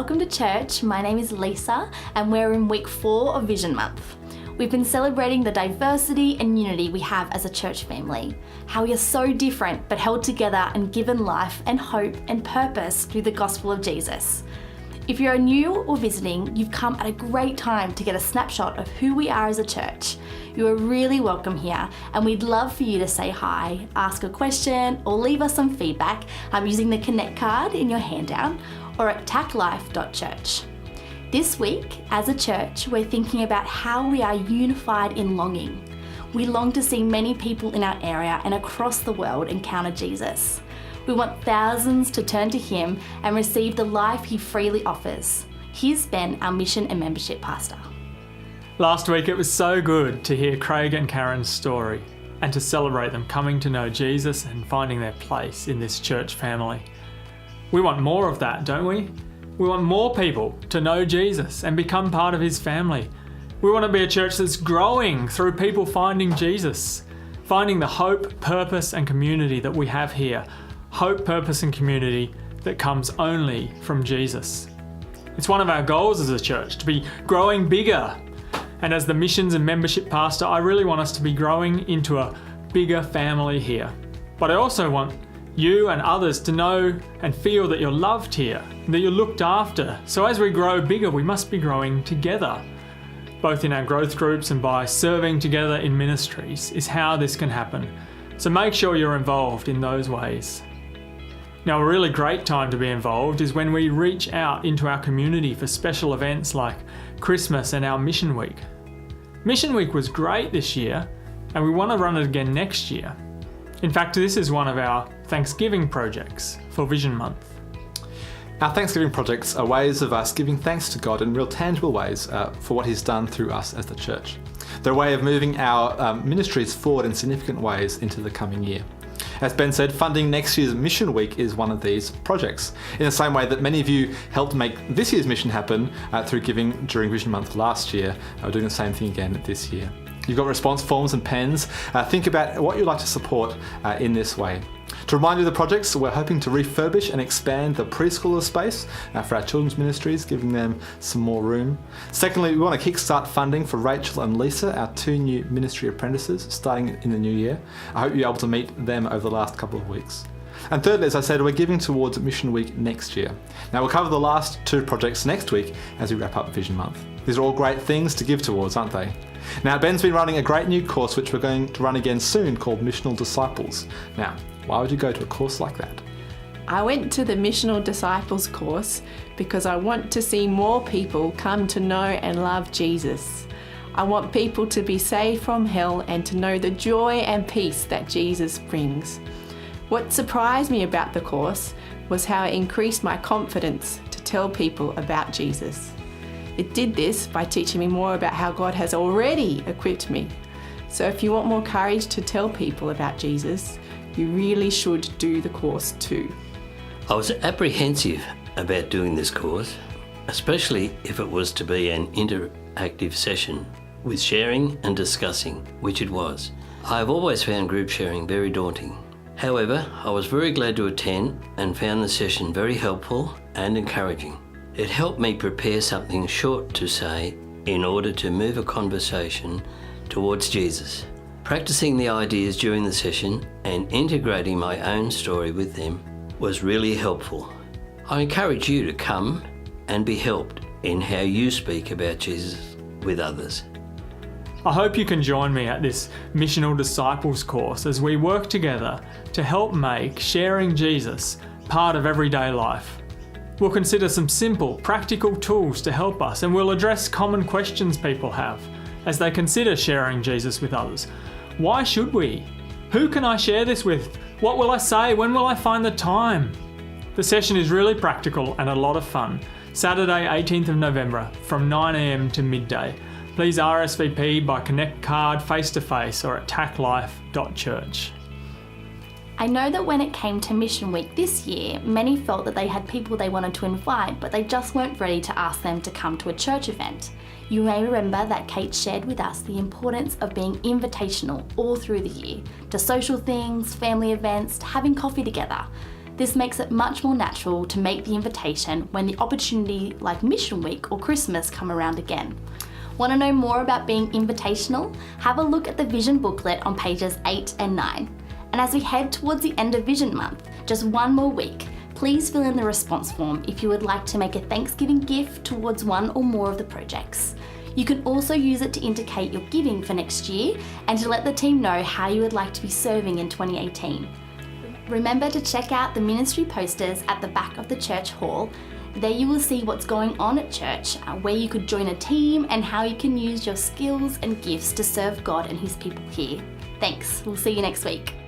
welcome to church. My name is Lisa and we're in week 4 of Vision Month. We've been celebrating the diversity and unity we have as a church family, how we are so different but held together and given life and hope and purpose through the gospel of Jesus. If you're new or visiting, you've come at a great time to get a snapshot of who we are as a church. You are really welcome here and we'd love for you to say hi, ask a question or leave us some feedback using the Connect card in your handout or at taclife.church. This week, as a church, we're thinking about how we are unified in longing. We long to see many people in our area and across the world encounter Jesus. We want thousands to turn to him and receive the life he freely offers. Here's Ben, our mission and membership pastor. Last week it was so good to hear Craig and Karen's story and to celebrate them coming to know Jesus and finding their place in this church family. We want more of that, don't we? We want more people to know Jesus and become part of his family. We want to be a church that's growing through people finding Jesus, finding the hope, purpose and community that we have here. Hope, purpose and community that comes only from Jesus. It's one of our goals as a church to be growing bigger. And as the missions and membership pastor, I really want us to be growing into a bigger family here. But I also want you and others to know and feel that you're loved here, that you're looked after. So as we grow bigger, we must be growing together. Both in our growth groups and by serving together in ministries is how this can happen. So make sure you're involved in those ways. Now, a really great time to be involved is when we reach out into our community for special events like Christmas and our Mission Week. Mission Week was great this year, and we want to run it again next year. In fact, this is one of our Thanksgiving projects for Vision Month. Our Thanksgiving projects are ways of us giving thanks to God in real tangible ways for what he's done through us as the church. They're a way of moving our ministries forward in significant ways into the coming year. As Ben said, funding next year's Mission Week is one of these projects, in the same way that many of you helped make this year's mission happen through giving during Vision Month last year. We're doing the same thing again this year. You've got response forms and pens. Think about what you'd like to support in this way. To remind you of the projects, we're hoping to refurbish and expand the preschooler space for our children's ministries, giving them some more room. Secondly, we want to kickstart funding for Rachel and Lisa, our 2 new ministry apprentices, starting in the new year. I hope you're able to meet them over the last couple of weeks. And thirdly, as I said, we're giving towards Mission Week next year. Now, we'll cover the last 2 projects next week as we wrap up Vision Month. These are all great things to give towards, aren't they? Now, Ben's been running a great new course which we're going to run again soon called Missional Disciples. Now, why would you go to a course like that? I went to the Missional Disciples course because I want to see more people come to know and love Jesus. I want people to be saved from hell and to know the joy and peace that Jesus brings. What surprised me about the course was how it increased my confidence to tell people about Jesus. It did this by teaching me more about how God has already equipped me. So if you want more courage to tell people about Jesus, you really should do the course too. I was apprehensive about doing this course, especially if it was to be an interactive session with sharing and discussing, which it was. I have always found group sharing very daunting. However, I was very glad to attend and found the session very helpful and encouraging. It helped me prepare something short to say in order to move a conversation towards Jesus. Practicing the ideas during the session and integrating my own story with them was really helpful. I encourage you to come and be helped in how you speak about Jesus with others. I hope you can join me at this Missional Disciples course as we work together to help make sharing Jesus part of everyday life. We'll consider some simple, practical tools to help us, and we'll address common questions people have as they consider sharing Jesus with others. Why should we? Who can I share this with? What will I say? When will I find the time? The session is really practical and a lot of fun. Saturday, 18th of November from 9 a.m. to midday. Please RSVP by Connect card, face-to-face or at taclife.church. I know that when it came to Mission Week this year, many felt that they had people they wanted to invite, but they just weren't ready to ask them to come to a church event. You may remember that Kate shared with us the importance of being invitational all through the year, to social things, family events, to having coffee together. This makes it much more natural to make the invitation when the opportunity like Mission Week or Christmas come around again. Want to know more about being invitational? Have a look at the Vision booklet on pages 8 and 9. And as we head towards the end of Vision Month, just one more week, please fill in the response form if you would like to make a Thanksgiving gift towards one or more of the projects. You can also use it to indicate your giving for next year and to let the team know how you would like to be serving in 2018. Remember to check out the ministry posters at the back of the church hall. There you will see what's going on at church, where you could join a team and how you can use your skills and gifts to serve God and His people here. Thanks, we'll see you next week.